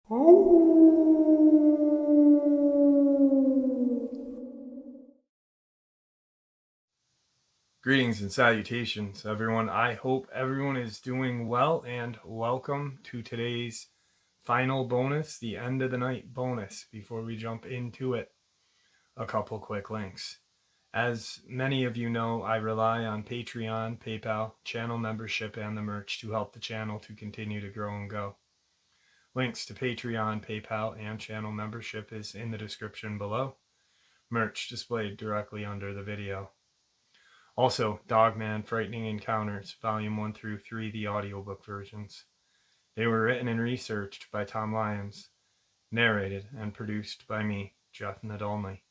Greetings and salutations, everyone. I hope everyone is doing well, and welcome to today's final bonus, the end of the night bonus. Before we jump into it, a couple quick links. As many of you know, I rely on Patreon, PayPal, channel membership, and the merch to help the channel to continue to grow and go. Links to Patreon, PayPal, and channel membership is in the description below. Merch displayed directly under the video. Also, Dogman Frightening Encounters, Volume 1 through 3, the audiobook versions. They were written and researched by Tom Lyons, narrated and produced by me, Jeff Nadolny.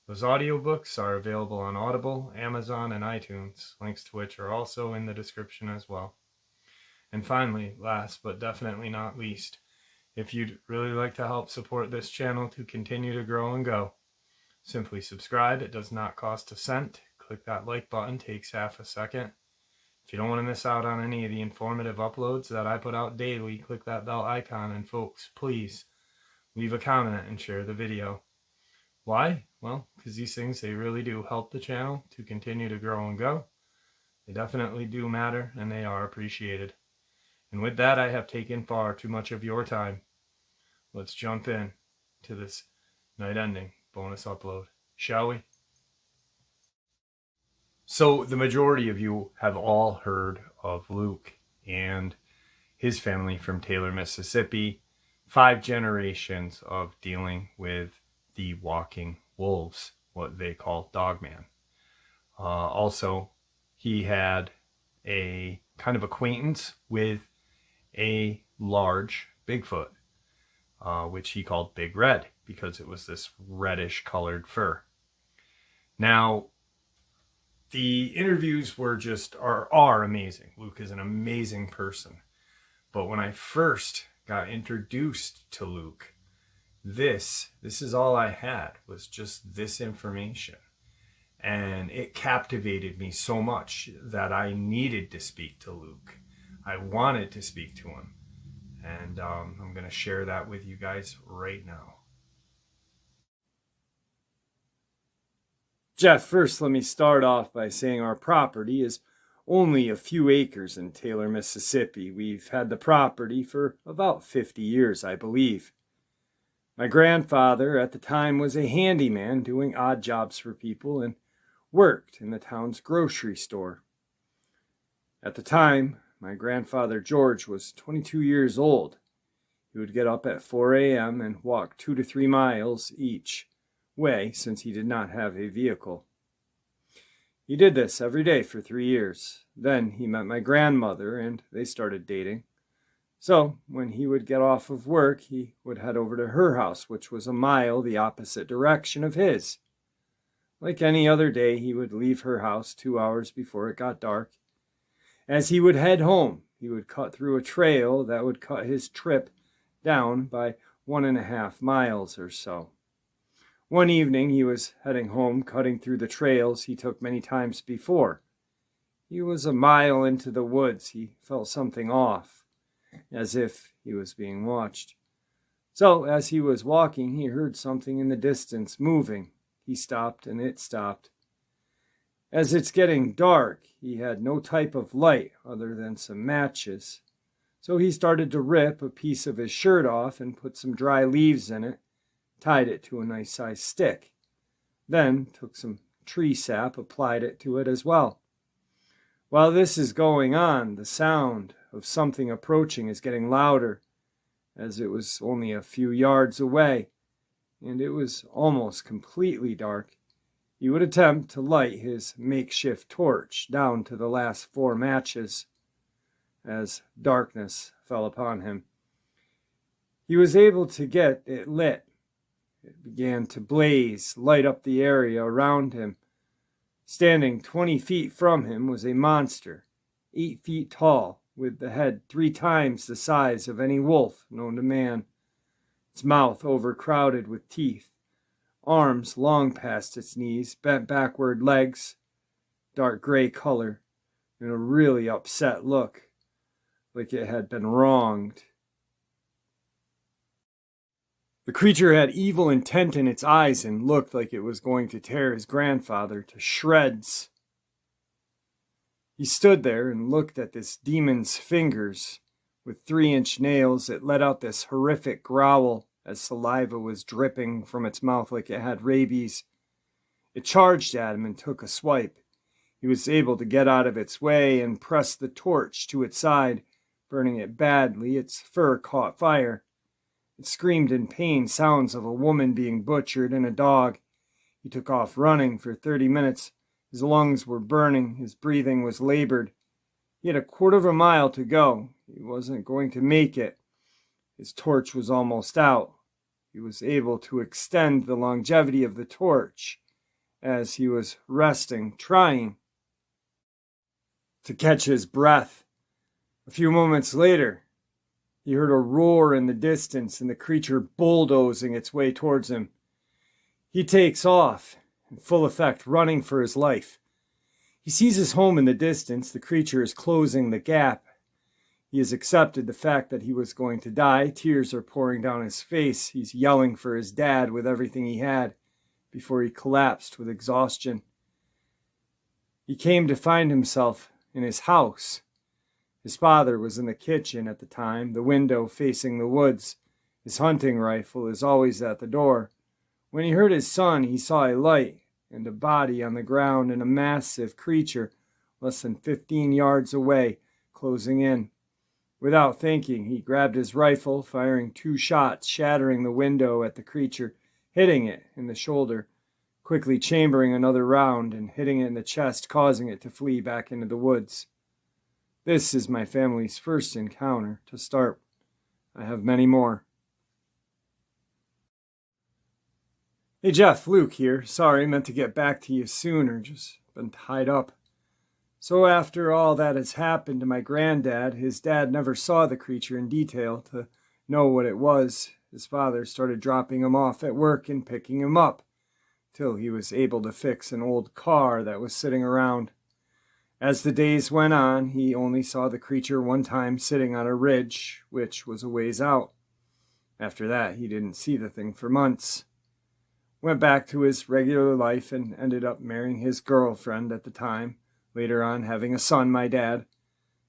Those audiobooks are available on Audible, Amazon, and iTunes, links to which are also in the description as well. And finally, last but definitely not least, if you'd really like to help support this channel to continue to grow and go, simply subscribe. It does not cost a cent. Click that like button, takes half a second. If you don't want to miss out on any of the informative uploads that I put out daily, click that bell icon, and folks, please leave a comment and share the video. Why? Well, because these things, they really do help the channel to continue to grow and go. They definitely do matter, and they are appreciated. And with that, I have taken far too much of your time. Let's jump in to this night-ending bonus upload, shall we? So the majority of you have all heard of Luke and his family from Taylor, Mississippi. 5 generations of dealing with the walking wolves, what they call Dogman. Also, he had a kind of acquaintance with a large Bigfoot, which he called Big Red because it was this reddish colored fur. Now, the interviews are amazing. Luke is an amazing person. But when I first got introduced to Luke, this is all I had, was just this information. And it captivated me so much that I needed to speak to Luke. I wanted to speak to him. And I'm going to share that with you guys right now. Jeff, first let me start off by saying our property is only a few acres in Taylor, Mississippi. We've had the property for about 50 years, I believe. My grandfather at the time was a handyman doing odd jobs for people and worked in the town's grocery store. At the time, my grandfather George was 22 years old. He would get up at 4 a.m. and walk 2 to 3 miles each way since he did not have a vehicle. He did this every day for 3 years. Then he met my grandmother and they started dating. So when he would get off of work, he would head over to her house, which was a mile the opposite direction of his. Like any other day, he would leave her house 2 hours before it got dark. As he would head home, he would cut through a trail that would cut his trip down by 1.5 miles or so. One evening, he was heading home, cutting through the trails he took many times before. He was a mile into the woods. He felt something off, as if he was being watched. So, as he was walking, he heard something in the distance moving. He stopped, and it stopped. As it's getting dark, he had no type of light other than some matches. So he started to rip a piece of his shirt off and put some dry leaves in it, tied it to a nice-sized stick. Then took some tree sap, applied it to it as well. While this is going on, the sound of something approaching is getting louder, as it was only a few yards away, and it was almost completely dark. He would attempt to light his makeshift torch down to the last 4 matches as darkness fell upon him. He was able to get it lit. It began to blaze, light up the area around him. Standing 20 feet from him was a monster, 8 feet tall, with the head 3 times the size of any wolf known to man. Its mouth overcrowded with teeth, arms long past its knees, bent backward legs, dark gray color, and a really upset look, like it had been wronged. The creature had evil intent in its eyes and looked like it was going to tear his grandfather to shreds. He stood there and looked at this demon's fingers. With 3-inch nails, it let out this horrific growl as saliva was dripping from its mouth like it had rabies. It charged at him and took a swipe. He was able to get out of its way and press the torch to its side, burning it badly. Its fur caught fire. It screamed in pain, sounds of a woman being butchered and a dog. He took off running for 30 minutes. His lungs were burning. His breathing was labored. He had a quarter of a mile to go. He wasn't going to make it. His torch was almost out. He was able to extend the longevity of the torch as he was resting, trying to catch his breath. A few moments later, he heard a roar in the distance and the creature bulldozing its way towards him. He takes off, in full effect, running for his life. He sees his home in the distance. The creature is closing the gap. He has accepted the fact that he was going to die. Tears are pouring down his face. He's yelling for his dad with everything he had before he collapsed with exhaustion. He came to find himself in his house. His father was in the kitchen at the time, the window facing the woods. His hunting rifle is always at the door. When he heard his son, he saw a light and a body on the ground and a massive creature less than 15 yards away, closing in. Without thinking, he grabbed his rifle, firing 2 shots, shattering the window at the creature, hitting it in the shoulder, quickly chambering another round and hitting it in the chest, causing it to flee back into the woods. This is my family's first encounter to start. I have many more. Hey Jeff, Luke here. Sorry, meant to get back to you sooner, just been tied up. So after all that has happened to my granddad, his dad never saw the creature in detail to know what it was. His father started dropping him off at work and picking him up, till he was able to fix an old car that was sitting around. As the days went on, he only saw the creature one time sitting on a ridge, which was a ways out. After that, he didn't see the thing for months. Went back to his regular life and ended up marrying his girlfriend at the time, later on having a son, my dad.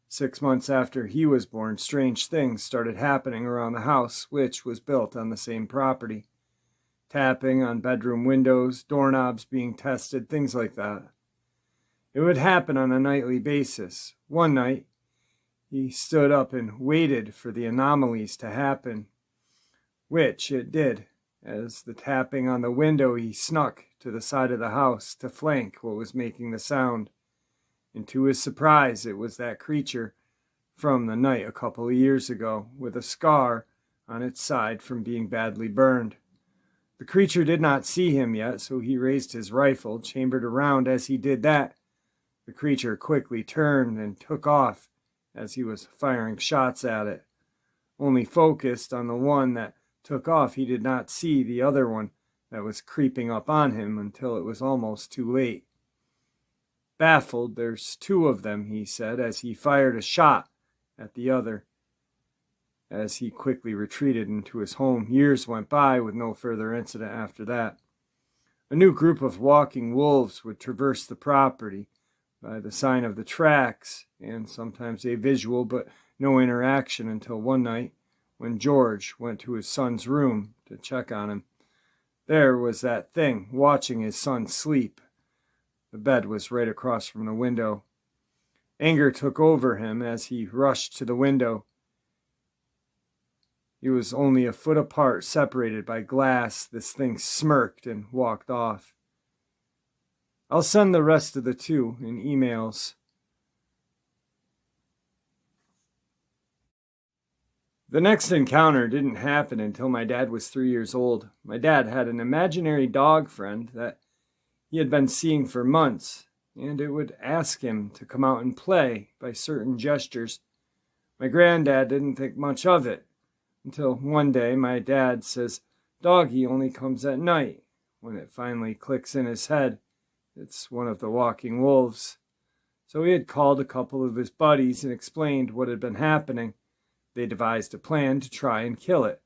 6 months after he was born, strange things started happening around the house, which was built on the same property. Tapping on bedroom windows, doorknobs being tested, things like that. It would happen on a nightly basis. One night, he stood up and waited for the anomalies to happen, which it did. As the tapping on the window, he snuck to the side of the house to flank what was making the sound. And to his surprise, it was that creature from the night a couple of years ago, with a scar on its side from being badly burned. The creature did not see him yet, so he raised his rifle, chambered around. As he did that, the creature quickly turned and took off as he was firing shots at it. Only focused on the one that took off, he did not see the other one that was creeping up on him until it was almost too late. Baffled, "There's 2 of them," he said, as he fired a shot at the other. As he quickly retreated into his home, years went by with no further incident after that. A new group of walking wolves would traverse the property by the sign of the tracks, and sometimes a visual but no interaction until one night when George went to his son's room to check on him. There was that thing watching his son sleep. The bed was right across from the window. Anger took over him as he rushed to the window. He was only a foot apart, separated by glass. This thing smirked and walked off. I'll send the rest of the 2 in emails. The next encounter didn't happen until my dad was 3 years old. My dad had an imaginary dog friend that he had been seeing for months, and it would ask him to come out and play by certain gestures. My granddad didn't think much of it, until one day my dad says, "Doggy only comes at night," when it finally clicks in his head. It's one of the walking wolves. So he had called a couple of his buddies and explained what had been happening. They devised a plan to try and kill it.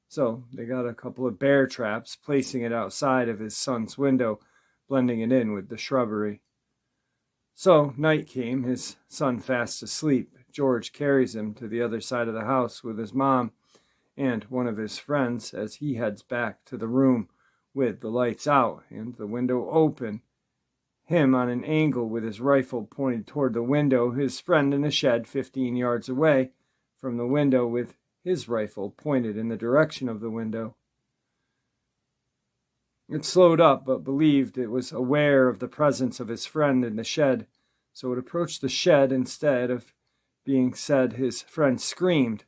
So they got a couple of bear traps, placing it outside of his son's window, blending it in with the shrubbery. So night came, his son fast asleep. George carries him to the other side of the house with his mom and one of his friends as he heads back to the room with the lights out and the window open. Him on an angle with his rifle pointed toward the window, his friend in a shed 15 yards away from the window with his rifle pointed in the direction of the window. It slowed up, but believed it was aware of the presence of his friend in the shed, so it approached the shed instead of being said. His friend screamed.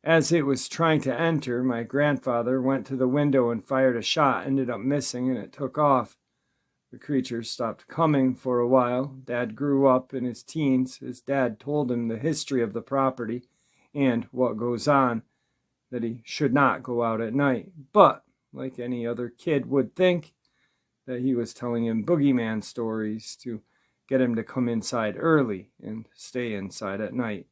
As it was trying to enter, my grandfather went to the window and fired a shot, ended up missing, and it took off. The creatures stopped coming for a while. Dad grew up in his teens. His dad told him the history of the property and what goes on, that he should not go out at night. But, like any other kid would think, that he was telling him boogeyman stories to get him to come inside early and stay inside at night.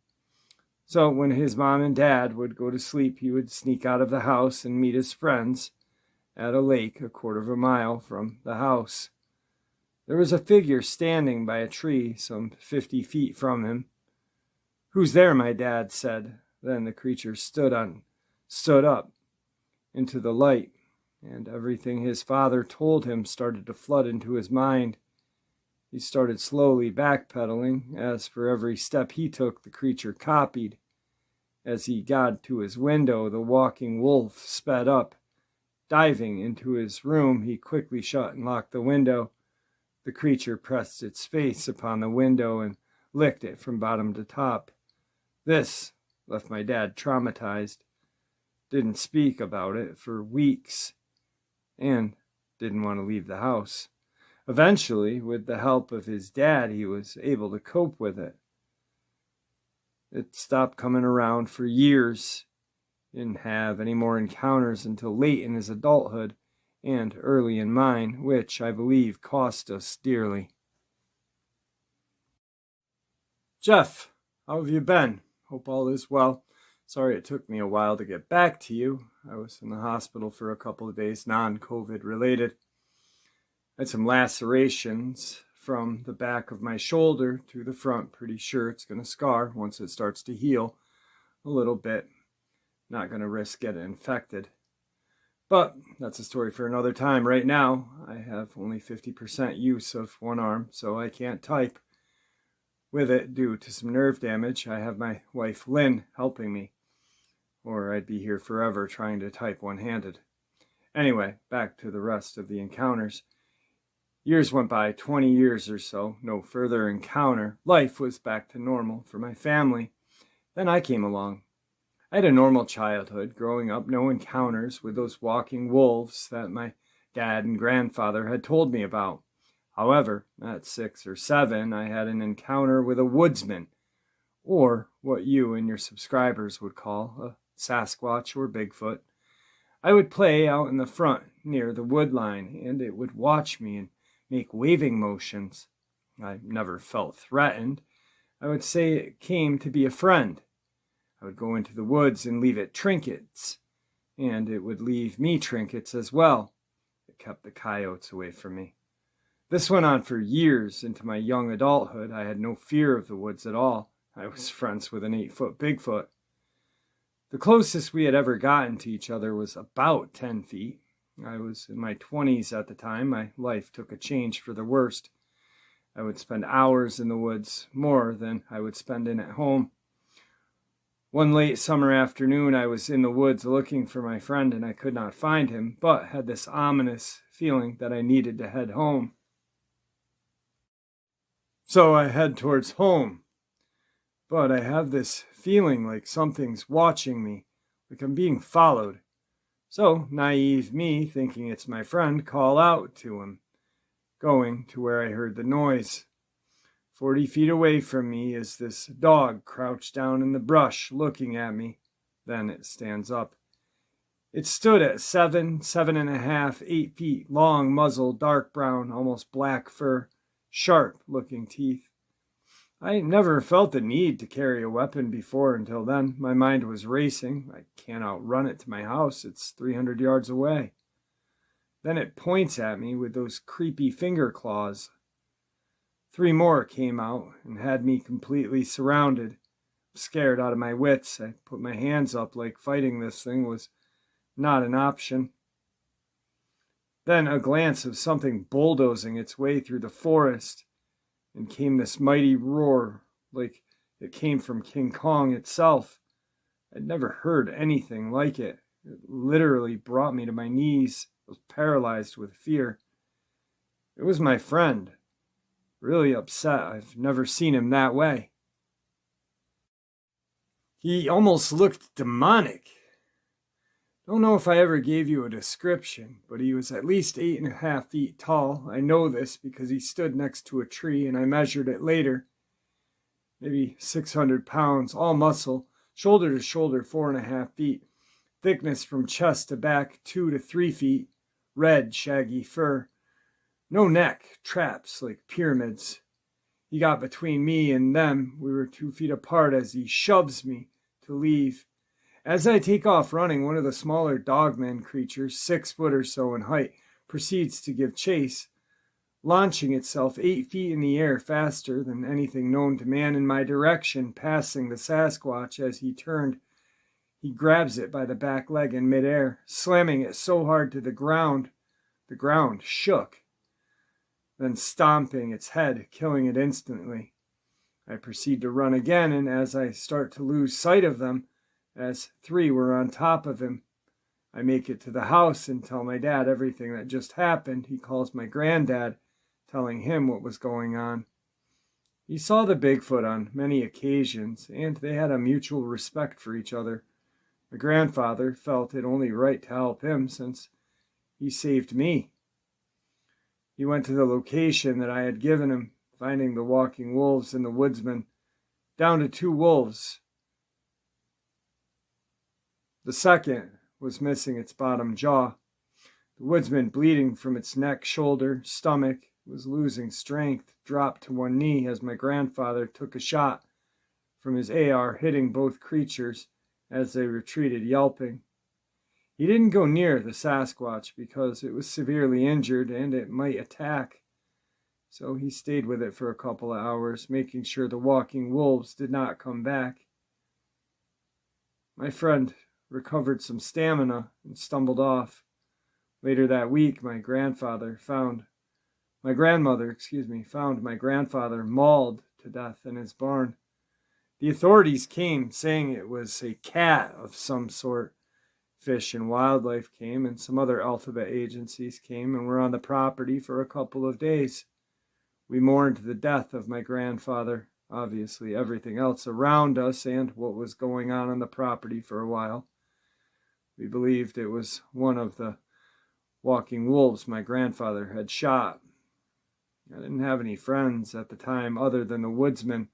So when his mom and dad would go to sleep, he would sneak out of the house and meet his friends at a lake a quarter of a mile from the house. There was a figure standing by a tree some 50 feet from him. "Who's there?" my dad said. Then the creature stood up into the light, and everything his father told him started to flood into his mind. He started slowly backpedaling, as for every step he took, the creature copied. As he got to his window, the walking wolf sped up. Diving into his room, he quickly shut and locked the window. The creature pressed its face upon the window and licked it from bottom to top. This left my dad traumatized. Didn't speak about it for weeks, and didn't want to leave the house. Eventually, with the help of his dad, he was able to cope with it. It stopped coming around for years. Didn't have any more encounters until late in his adulthood and early in mine, which I believe cost us dearly. Jeff, how have you been? Hope all is well. Sorry it took me a while to get back to you. I was in the hospital for a couple of days, non-COVID related. I had some lacerations from the back of my shoulder to the front. Pretty sure it's going to scar once it starts to heal a little bit. Not going to risk getting infected. But that's a story for another time. Right now, I have only 50% use of one arm, so I can't type with it due to some nerve damage. I have my wife Lynn helping me, or I'd be here forever trying to type one-handed. Anyway, back to the rest of the encounters. Years went by, 20 years or so, no further encounter. Life was back to normal for my family. Then I came along. I had a normal childhood, growing up, no encounters with those walking wolves that my dad and grandfather had told me about. However, at 6 or 7, I had an encounter with a woodsman, or what you and your subscribers would call a Sasquatch or Bigfoot. I would play out in the front near the wood line, and it would watch me and make waving motions. I never felt threatened. I would say it came to be a friend. I would go into the woods and leave it trinkets, and it would leave me trinkets as well. It kept the coyotes away from me. This went on for years into my young adulthood. I had no fear of the woods at all. I was friends with an 8-foot Bigfoot. The closest we had ever gotten to each other was about 10 feet. I was in my 20s at the time. My life took a change for the worst. I would spend hours in the woods, more than I would spend in at home. One late summer afternoon, I was in the woods looking for my friend, and I could not find him, but had this ominous feeling that I needed to head home. So I head towards home, but I have this feeling like something's watching me, like I'm being followed. So, naive me, thinking it's my friend, call out to him, going to where I heard the noise. 40 feet away from me is this dog crouched down in the brush, looking at me. Then it stands up. It stood at 7.5, 8 feet, long muzzle, dark brown, almost black fur, sharp-looking teeth. I never felt the need to carry a weapon before until then. My mind was racing. I can't outrun it to my house. It's 300 yards away. Then it points at me with those creepy finger claws. 3 more came out and had me completely surrounded. Scared out of my wits, I put my hands up like fighting this thing was not an option. Then a glance of something bulldozing its way through the forest, and came this mighty roar like it came from King Kong itself. I'd never heard anything like it. It literally brought me to my knees. I was paralyzed with fear. It was my friend. Really upset. I've never seen him that way. He almost looked demonic. Don't know if I ever gave you a description, but he was at least 8.5 feet tall. I know this because he stood next to a tree and I measured it later. Maybe 600 pounds, all muscle, shoulder to shoulder 4.5 feet. Thickness from chest to back 2 to 3 feet. Red, shaggy fur. No neck, traps like pyramids. He got between me and them. We were 2 feet apart as he shoves me to leave. As I take off running, one of the smaller Dogman creatures, 6 foot or so in height, proceeds to give chase, launching itself 8 feet in the air faster than anything known to man in my direction, passing the Sasquatch as he turned. He grabs it by the back leg in midair, slamming it so hard to the ground shook, then stomping its head, killing it instantly. I proceed to run again, and as I start to lose sight of them, as 3 were on top of him, I make it to the house and tell my dad everything that just happened. He calls my granddad, telling him what was going on. He saw the Bigfoot on many occasions, and they had a mutual respect for each other. My grandfather felt it only right to help him since he saved me. He went to the location that I had given him, finding the walking wolves and the woodsman, down to 2 wolves. The second was missing its bottom jaw. The woodsman, bleeding from its neck, shoulder, stomach, was losing strength, dropped to one knee as my grandfather took a shot from his AR, hitting both creatures as they retreated, yelping. He didn't go near the Sasquatch because it was severely injured and it might attack. So he stayed with it for a couple of hours, making sure the walking wolves did not come back. My friend recovered some stamina and stumbled off. Later that week, my grandmother found my grandfather mauled to death in his barn. The authorities came saying it was a cat of some sort. Fish and Wildlife came, and some other alphabet agencies came and were on the property for a couple of days. We mourned the death of my grandfather, obviously everything else around us, and what was going on the property for a while. We believed it was one of the walking wolves my grandfather had shot. I didn't have any friends at the time other than the woodsman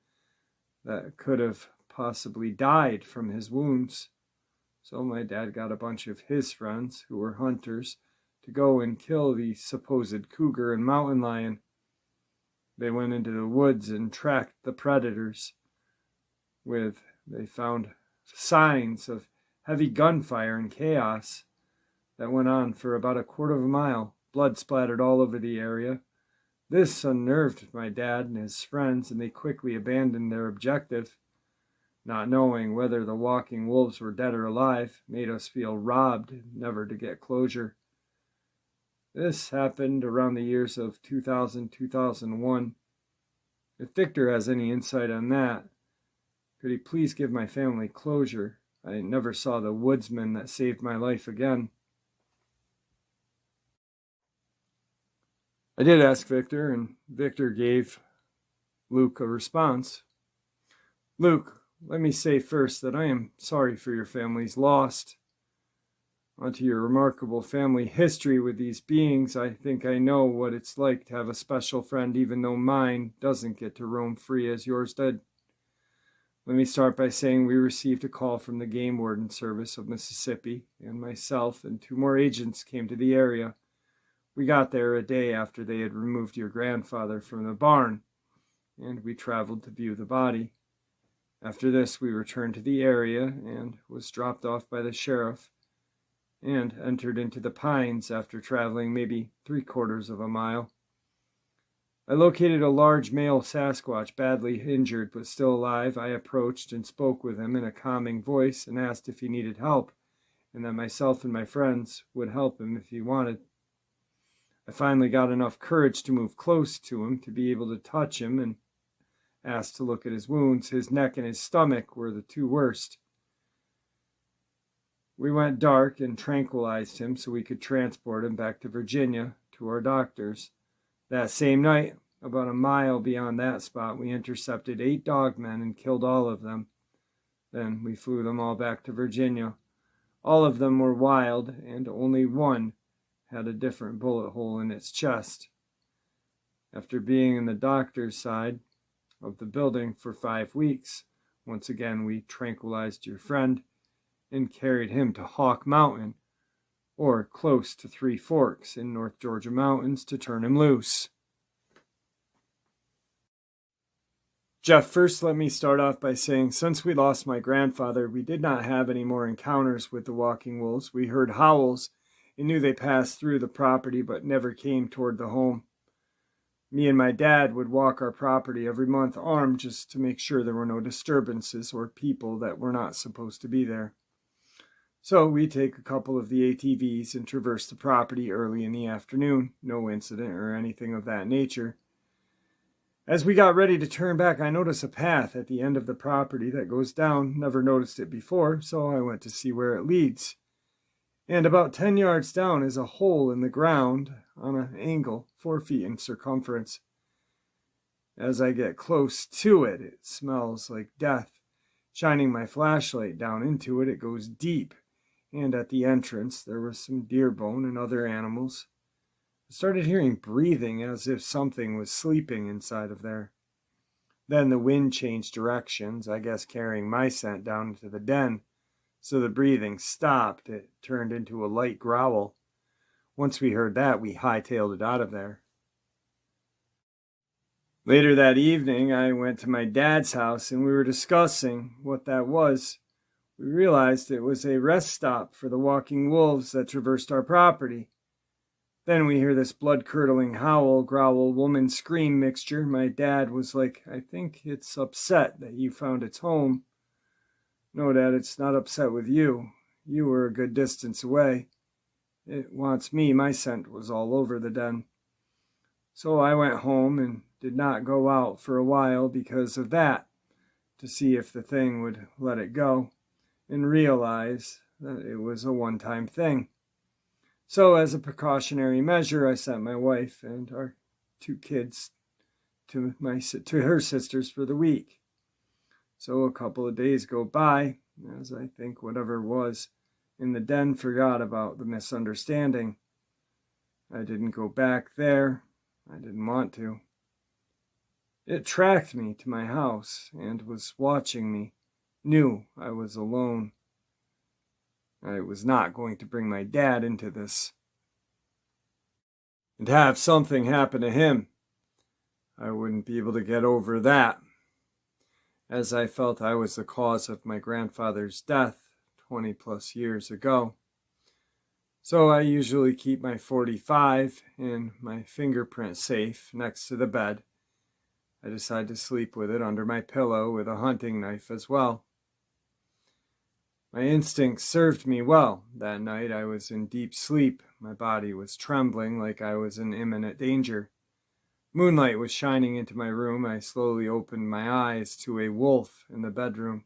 that could have possibly died from his wounds. So my dad got a bunch of his friends, who were hunters, to go and kill the supposed cougar and mountain lion. They went into the woods and tracked the predators. They found signs of heavy gunfire and chaos that went on for about a quarter of a mile. Blood splattered all over the area. This unnerved my dad and his friends, and they quickly abandoned their objective. Not knowing whether the walking wolves were dead or alive made us feel robbed, never to get closure. This happened around the years of 2000, 2001. If Victor has any insight on that, could he please give my family closure? I never saw the woodsman that saved my life again. I did ask Victor, and Victor gave Luke a response. Luke, let me say first that I am sorry for your family's loss. Onto your remarkable family history with these beings, I think I know what it's like to have a special friend, even though mine doesn't get to roam free as yours did. Let me start by saying we received a call from the Game Warden Service of Mississippi, and myself and 2 more agents came to the area. We got there a day after they had removed your grandfather from the barn. and we traveled to view the body. After this, we returned to the area and was dropped off by the sheriff and entered into the pines after traveling maybe 3/4 of a mile. I located a large male Sasquatch, badly injured but still alive. I approached and spoke with him in a calming voice and asked if he needed help, and that myself and my friends would help him if he wanted. I finally got enough courage to move close to him to be able to touch him and asked to look at his wounds. His neck and his stomach were the two worst. We went dark and tranquilized him so we could transport him back to Virginia to our doctors. That same night, about a mile beyond that spot, we intercepted 8 dogmen and killed all of them. Then we flew them all back to Virginia. All of them were wild, and only one had a different bullet hole in its chest. After being in the doctor's side of the building for 5 weeks, once again we tranquilized your friend and carried him to Hawk Mountain, or close to Three Forks in North Georgia mountains, to turn him loose. Jeff, first let me start off by saying, since we lost my grandfather, we did not have any more encounters with the walking wolves. We heard howls and knew they passed through the property but never came toward the home. Me and my dad would walk our property every month armed just to make sure there were no disturbances or people that were not supposed to be there. So we take a couple of the ATVs and traverse the property early in the afternoon. No incident or anything of that nature. As we got ready to turn back, I noticed a path at the end of the property that goes down. Never noticed it before, so I went to see where it leads. And about 10 yards down is a hole in the ground on an angle, 4 feet in circumference. As I get close to it, it smells like death. Shining my flashlight down into it, it goes deep. And at the entrance, there was some deer bone and other animals. I started hearing breathing as if something was sleeping inside of there. Then the wind changed directions, I guess carrying my scent down into the den. So the breathing stopped. It turned into a light growl. Once we heard that, we hightailed it out of there. Later that evening, I went to my dad's house and we were discussing what that was. We realized it was a rest stop for the walking wolves that traversed our property. Then we hear this blood-curdling howl, growl, woman scream mixture. My dad was like, I think it's upset that you found its home. No, Dad, it's not upset with you. You were a good distance away. It wants me. My scent was all over the den. So I went home and did not go out for a while because of that, to see if the thing would let it go and realize that it was a one-time thing. So as a precautionary measure, I sent my wife and our 2 kids to her sisters for the week. So a couple of days go by, as I think whatever was in the den forgot about the misunderstanding. I didn't go back there. I didn't want to. It tracked me to my house and was watching me, knew I was alone. I was not going to bring my dad into this and have something happen to him. I wouldn't be able to get over that, as I felt I was the cause of my grandfather's death 20 plus years ago. So I usually keep my .45 and my fingerprint safe next to the bed. I decide to sleep with it under my pillow with a hunting knife as well. My instincts served me well. That night I was in deep sleep. My body was trembling like I was in imminent danger. Moonlight was shining into my room. I slowly opened my eyes to a wolf in the bedroom.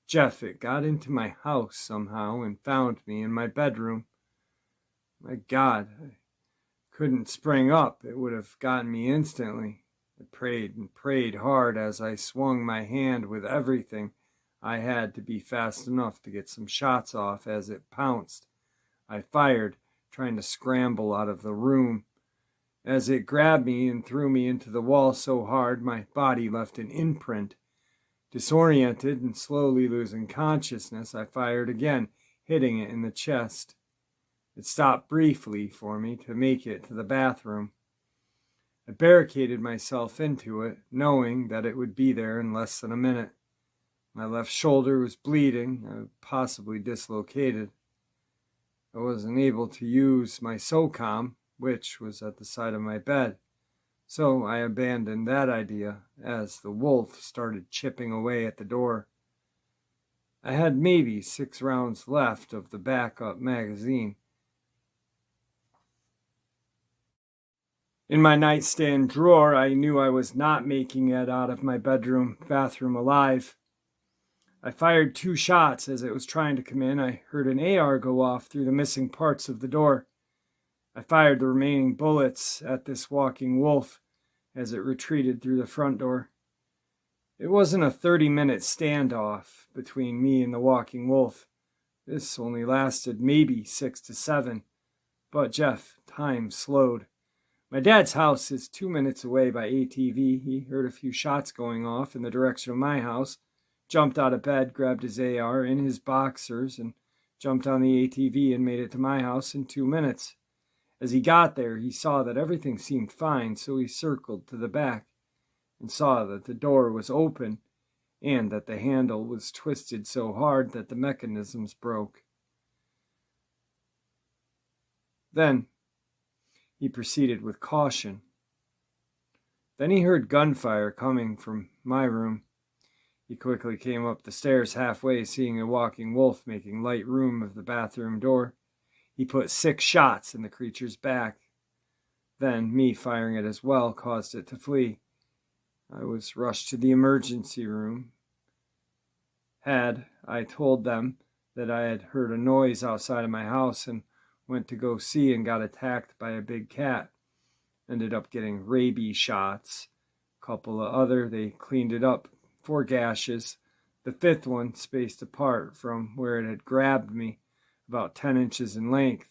Jeff, it got into my house somehow and found me in my bedroom. My God, I couldn't spring up. It would have gotten me instantly. I prayed and prayed hard as I swung my hand with everything I had to be fast enough to get some shots off as it pounced. I fired, trying to scramble out of the room. As it grabbed me and threw me into the wall so hard, my body left an imprint. Disoriented and slowly losing consciousness, I fired again, hitting it in the chest. It stopped briefly for me to make it to the bathroom. I barricaded myself into it, knowing that it would be there in less than a minute. My left shoulder was bleeding, possibly dislocated. I wasn't able to use my SOCOM, which was at the side of my bed, so I abandoned that idea as the wolf started chipping away at the door. I had maybe 6 rounds left of the backup magazine. In my nightstand drawer, I knew I was not making it out of my bathroom alive. I fired 2 shots as it was trying to come in. I heard an AR go off through the missing parts of the door. I fired the remaining bullets at this walking wolf as it retreated through the front door. It wasn't a 30-minute standoff between me and the walking wolf. This only lasted maybe 6 to 7. But Jeff, time slowed. My dad's house is 2 minutes away by ATV. He heard a few shots going off in the direction of my house, jumped out of bed, grabbed his AR in his boxers, and jumped on the ATV and made it to my house in 2 minutes. As he got there, he saw that everything seemed fine, so he circled to the back and saw that the door was open and that the handle was twisted so hard that the mechanisms broke. Then he proceeded with caution. Then he heard gunfire coming from my room. He quickly came up the stairs halfway, seeing a walking wolf making light room of the bathroom door. He put 6 shots in the creature's back. Then, me firing it as well caused it to flee. I was rushed to the emergency room. I told them that I had heard a noise outside of my house and went to go see and got attacked by a big cat. Ended up getting rabies shots. A couple of other, they cleaned it up. 4 gashes. The 5th one spaced apart from where it had grabbed me, about 10 inches in length,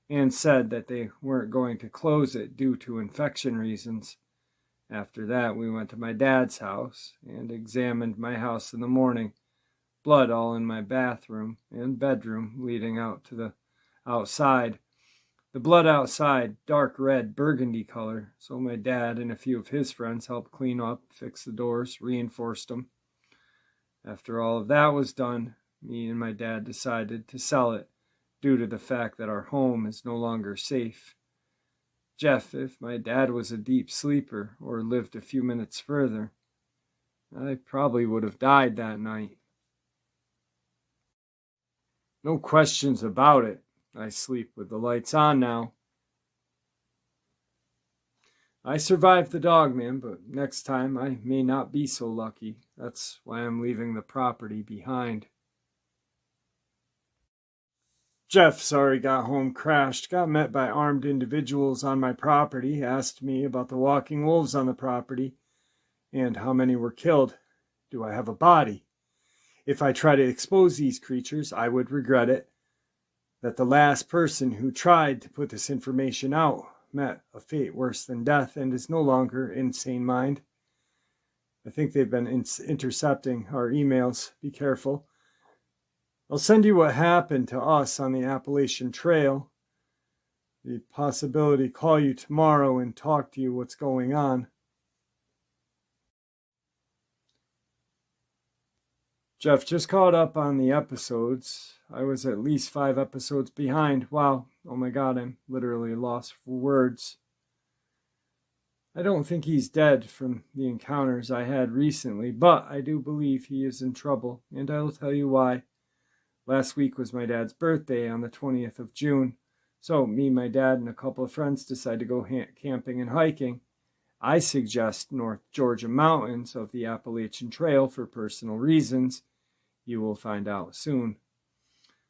and said that they weren't going to close it due to infection reasons. After that, we went to my dad's house and examined my house in the morning. Blood all in my bathroom and bedroom leading out to the outside. The blood outside, dark red, burgundy color, so my dad and a few of his friends helped clean up, fix the doors, reinforced them. After all of that was done, me and my dad decided to sell it due to the fact that our home is no longer safe. Jeff, if my dad was a deep sleeper or lived a few minutes further, I probably would have died that night. No questions about it. I sleep with the lights on now. I survived the Dogman, but next time I may not be so lucky. That's why I'm leaving the property behind. Jeff, sorry, got home crashed. Got met by armed individuals on my property. Asked me about the walking wolves on the property and how many were killed. Do I have a body? If I try to expose these creatures, I would regret it. That the last person who tried to put this information out met a fate worse than death and is no longer in sane mind. I think they've been intercepting our emails. Be careful. I'll send you what happened to us on the Appalachian Trail. The possibility to call you tomorrow and talk to you what's going on. Jeff, just caught up on the episodes. I was at least 5 episodes behind. Wow. Oh my God, I'm literally lost for words. I don't think he's dead from the encounters I had recently, but I do believe he is in trouble, and I will tell you why. Last week was my dad's birthday on the 20th of June, so me, my dad, and a couple of friends decided to go camping and hiking. I suggest North Georgia mountains of the Appalachian Trail for personal reasons. You will find out soon.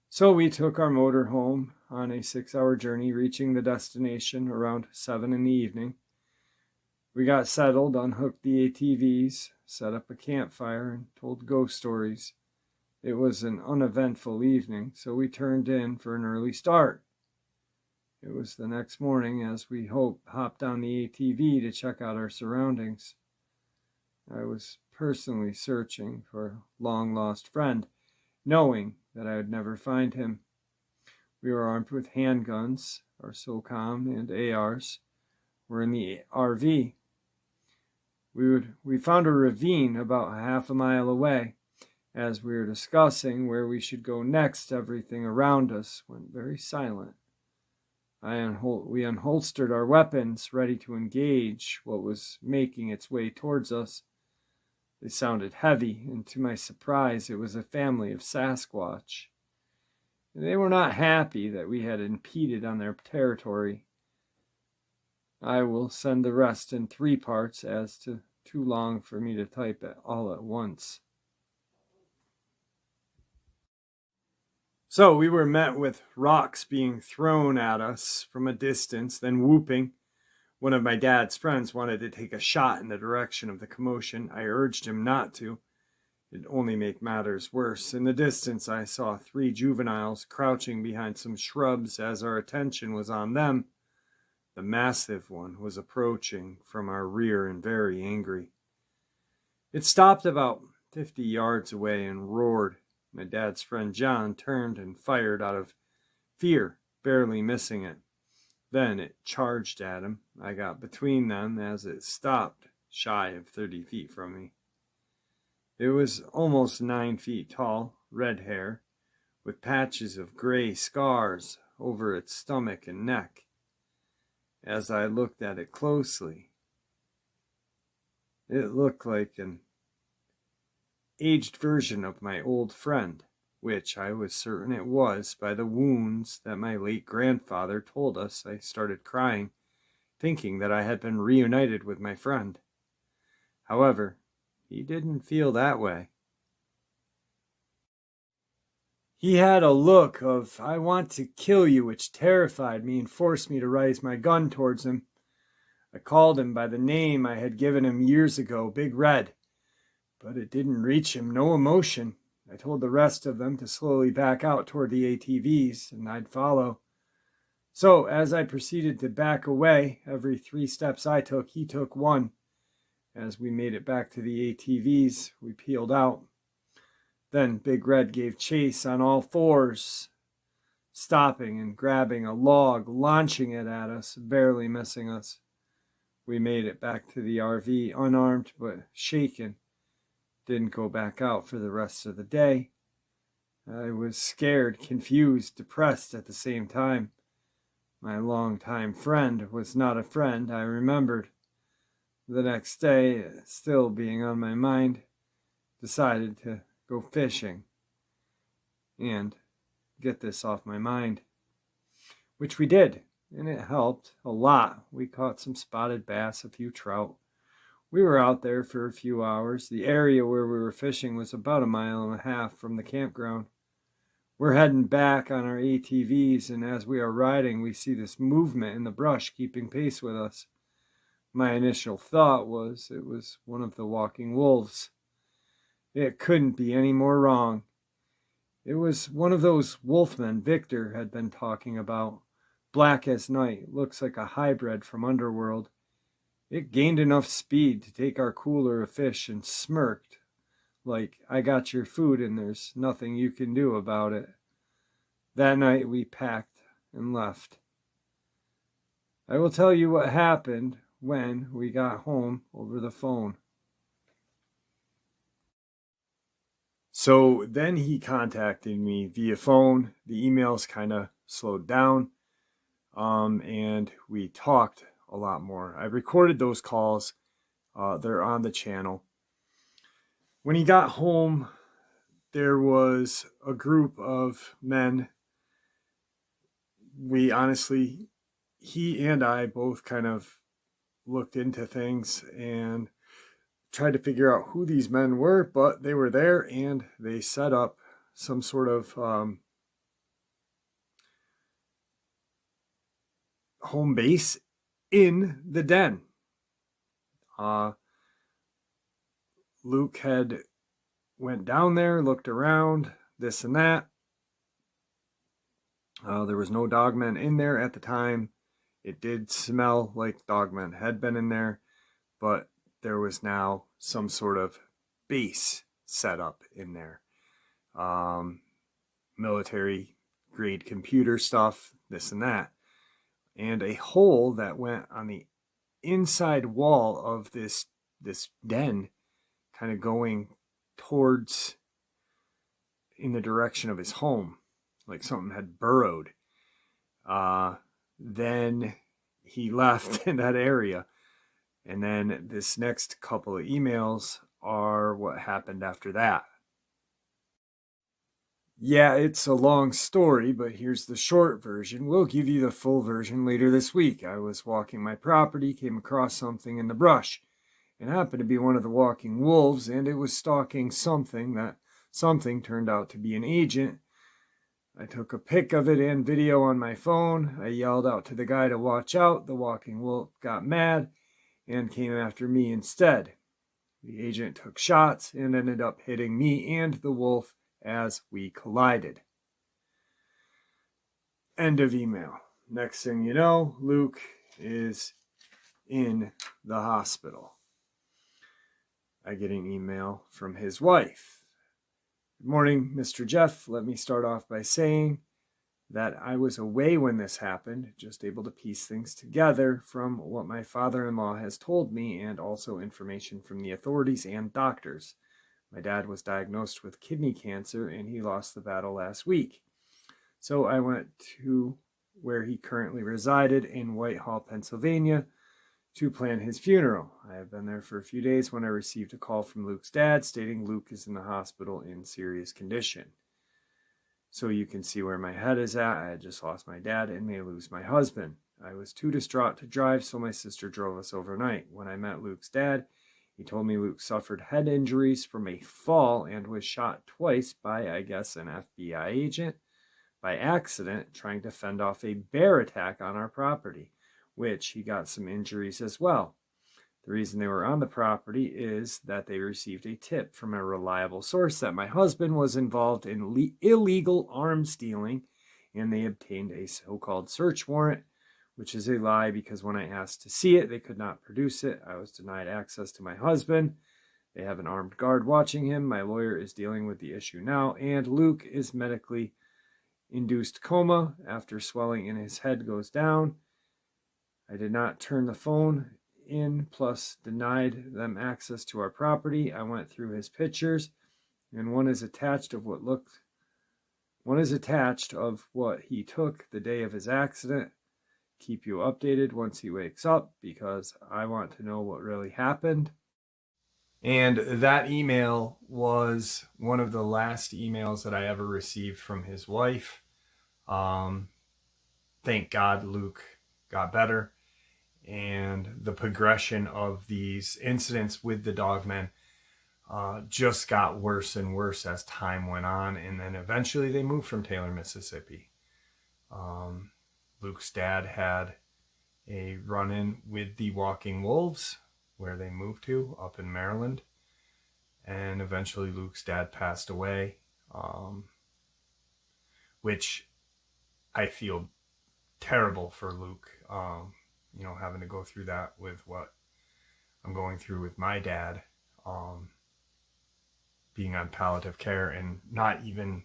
So we took our motor home on a 6-hour journey, reaching the destination around 7 in the evening. We got settled, unhooked the ATVs, set up a campfire, and told ghost stories. It was an uneventful evening, so we turned in for an early start. It was the next morning as we hopped on the ATV to check out our surroundings. I was personally searching for a long-lost friend, knowing that I would never find him. We were armed with handguns, our SOCOM, and ARs. were in the RV. We found a ravine about half a mile away. As we were discussing where we should go next, everything around us went very silent. We unholstered our weapons, ready to engage what was making its way towards us. They sounded heavy, and to my surprise, it was a family of Sasquatch. They were not happy that we had impeded on their territory. I will send the rest in 3 parts, as to too long for me to type it all at once. So we were met with rocks being thrown at us from a distance, then whooping. One of my dad's friends wanted to take a shot in the direction of the commotion. I urged him not to. It'd only make matters worse. In the distance, I saw 3 juveniles crouching behind some shrubs as our attention was on them. The massive one was approaching from our rear and very angry. It stopped about 50 yards away and roared. My dad's friend John turned and fired out of fear, barely missing it. Then it charged at him. I got between them as it stopped, shy of 30 feet from me. It was almost 9 feet tall, red hair, with patches of gray scars over its stomach and neck. As I looked at it closely, it looked like an aged version of my old friend, which I was certain it was by the wounds that my late grandfather told us. I started crying, thinking that I had been reunited with my friend. However, he didn't feel that way. He had a look of, "I want to kill you," which terrified me and forced me to raise my gun towards him. I called him by the name I had given him years ago, Big Red, but it didn't reach him, no emotion. I told the rest of them to slowly back out toward the ATVs, and I'd follow. So, as I proceeded to back away, every 3 steps I took, he took 1. As we made it back to the ATVs, we peeled out. Then Big Red gave chase on all 4s, stopping and grabbing a log, launching it at us, barely missing us. We made it back to the RV, unarmed but shaken. Didn't go back out for the rest of the day. I was scared, confused, depressed at the same time. My longtime friend was not a friend, I remembered. The next day, still being on my mind, decided to go fishing and get this off my mind, which we did, and it helped a lot. We caught some spotted bass, a few trout. We were out there for a few hours. The area where we were fishing was about 1.5 miles from the campground. We're heading back on our ATVs, and as we are riding, we see this movement in the brush keeping pace with us. My initial thought was it was one of the walking wolves. It couldn't be any more wrong. It was one of those wolfmen Victor had been talking about. Black as night, looks like a hybrid from Underworld. It gained enough speed to take our cooler of fish and smirked, like, "I got your food and there's nothing you can do about it." That night we packed and left. I will tell you what happened when we got home over the phone. So then he contacted me via phone. The emails kind of slowed down, and we talked a lot more. I recorded those calls. They're on the channel. When he got home, there was a group of men. He and I both kind of looked into things and tried to figure out who these men were, but they were there and they set up some sort of home base in the den. Luke had went down there, looked around, this and that. There was no Dogman in there at the time. It did smell like Dogman had been in there, but there was now some sort of base set up in there. Military grade computer stuff, this and that. And a hole that went on the inside wall of this den kind of going towards in the direction of his home, like something had burrowed. Then he left in that area. And then this next couple of emails are what happened after that. Yeah, it's a long story, but here's the short version. We'll give you the full version later this week. I was walking my property, came across something in the brush. It happened to be one of the walking wolves, and it was stalking something. That something turned out to be an agent. I took a pic of it and video on my phone. I yelled out to the guy to watch out. The walking wolf got mad and came after me instead. The agent took shots and ended up hitting me and the wolf as we collided. End of email. Next thing you know, Luke is in the hospital. I get an email from his wife. Good morning, Mr. Jeff. Let me start off by saying that I was away when this happened, just able to piece things together from what my father-in-law has told me and also information from the authorities and doctors. My dad was diagnosed with kidney cancer and he lost the battle last week. So I went to where he currently resided in Whitehall, Pennsylvania, to plan his funeral. I have been there for a few days when I received a call from Luke's dad stating Luke is in the hospital in serious condition. So you can see where my head is at. I had just lost my dad and may lose my husband. I was too distraught to drive, so my sister drove us overnight. When I met Luke's dad, he told me Luke suffered head injuries from a fall and was shot twice by, I guess, an FBI agent by accident trying to fend off a bear attack on our property, which he got some injuries as well. The reason they were on the property is that they received a tip from a reliable source that my husband was involved in illegal arms dealing, and they obtained a so-called search warrant, which is a lie because when I asked to see it, they could not produce it. I was denied access to my husband. They have an armed guard watching him. My lawyer is dealing with the issue now, and Luke is medically induced coma after swelling in his head goes down. I did not turn the phone in, plus denied them access to our property. I went through his pictures, and one is attached of what he took the day of his accident. Keep you updated once he wakes up because I want to know what really happened. And that email was one of the last emails that I ever received from his wife. Thank God Luke got better. And the progression of these incidents with the Dogman just got worse and worse as time went on. And then eventually they moved from Taylor, Mississippi. Luke's dad had a run-in with the Walking Wolves, where they moved to, up in Maryland. And eventually Luke's dad passed away, which I feel terrible for Luke, having to go through that with what I'm going through with my dad, being on palliative care and not even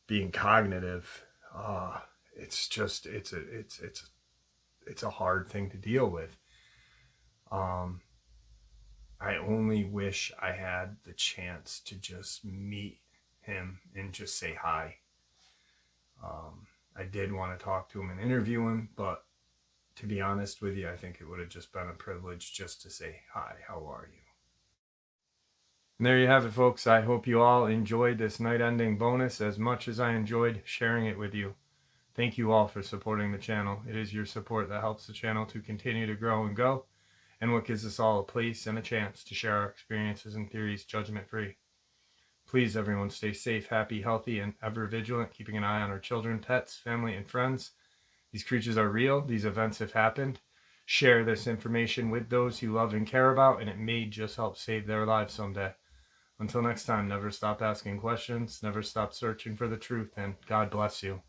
being cognitive. It's a hard thing to deal with. I only wish I had the chance to just meet him and just say hi. I did want to talk to him and interview him, but to be honest with you, I think it would have just been a privilege just to say hi, how are you? And there you have it, folks. I hope you all enjoyed this night-ending bonus as much as I enjoyed sharing it with you. Thank you all for supporting the channel. It is your support that helps the channel to continue to grow and go, and what gives us all a place and a chance to share our experiences and theories judgment-free. Please, everyone, stay safe, happy, healthy, and ever vigilant, keeping an eye on our children, pets, family, and friends. These creatures are real. These events have happened. Share this information with those you love and care about, and it may just help save their lives someday. Until next time, never stop asking questions, never stop searching for the truth, and God bless you.